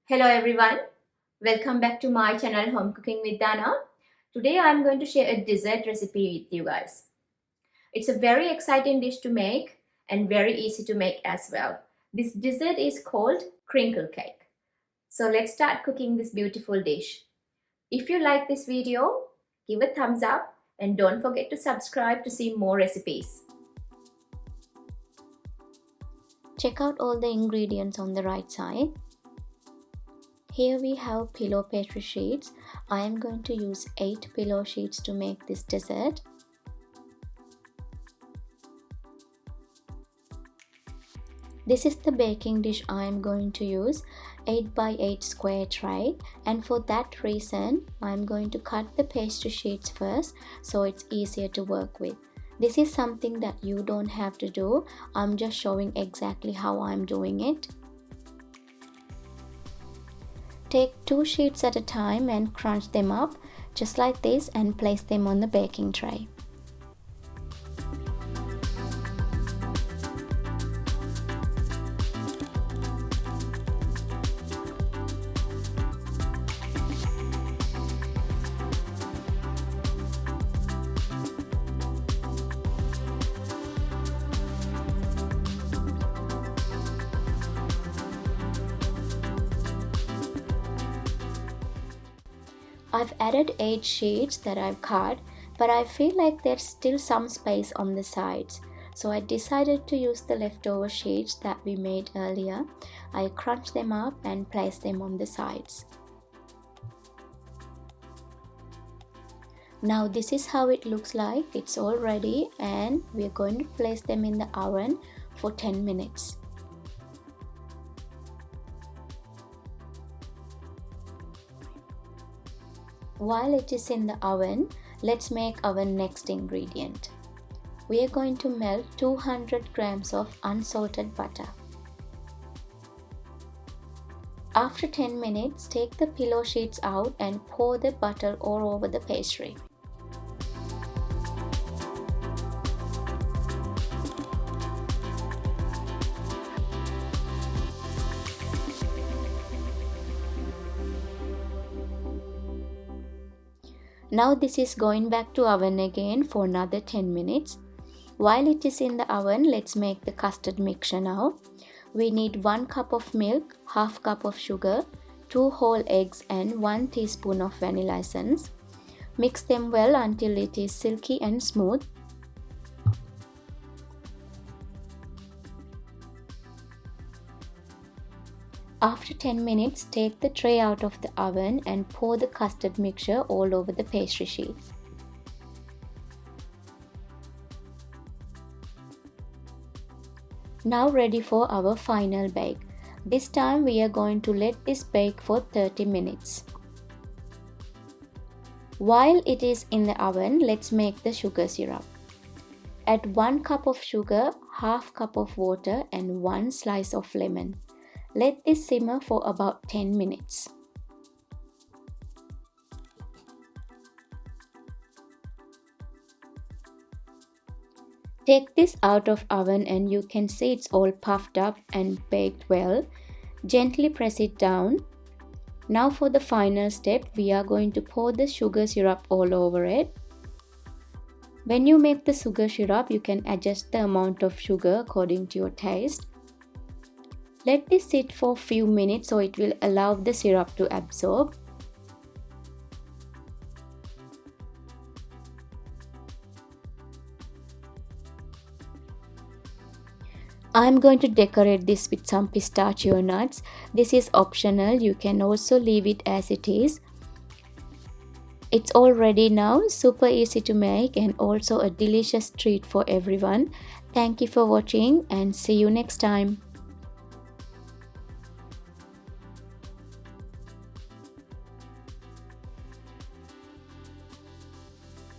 Hello everyone, welcome back to my channel Home Cooking with Dana. Today I am going to share a dessert recipe with you guys. It's a very exciting dish to make and very easy to make as well. This dessert is called crinkle cake. So let's start cooking this beautiful dish. If you like this video, give a thumbs up and don't forget to subscribe to see more recipes. Check out all the ingredients on the right side. Here we have pillow pastry sheets. I am going to use 8 pillow sheets to make this dessert. This is the baking dish I am going to use, 8 by 8 square tray, and for that reason I am going to cut the pastry sheets first so it's easier to work with. This is something that you don't have to do. I'm just showing exactly how I'm doing it. Take 2 sheets at a time and crunch them up just like this and place them on the baking tray. I've added 8 sheets that I've cut, but I feel like there's still some space on the sides. So I decided to use the leftover sheets that we made earlier. I crunched them up and placed them on the sides. Now this is how it looks like. It's all ready and we're going to place them in the oven for 10 minutes. While it is in the oven, let's make our next ingredient. We are going to melt 200 grams of unsalted butter. After 10 minutes, take the pillow sheets out and pour the butter all over the pastry. Now this is going back to oven again for another 10 minutes. While it is in the oven, let's make the custard mixture now. We need 1 cup of milk, half cup of sugar, 2 whole eggs and 1 teaspoon of vanilla essence. Mix them well until it is silky and smooth. After 10 minutes, take the tray out of the oven and pour the custard mixture all over the pastry sheets. Now ready for our final bake. This time we are going to let this bake for 30 minutes. While it is in the oven, let's make the sugar syrup. Add 1 cup of sugar, half cup of water and 1 slice of lemon. Let this simmer for about 10 minutes. Take this out of oven and you can see it's all puffed up and baked well. Gently press it down. Now for the final step, we are going to pour the sugar syrup all over it. When you make the sugar syrup, you can adjust the amount of sugar according to your taste. Let this sit for a few minutes so it will allow the syrup to absorb. I'm going to decorate this with some pistachio nuts. This is optional, you can also leave it as it is. It's all ready now, super easy to make and also a delicious treat for everyone. Thank you for watching and see you next time.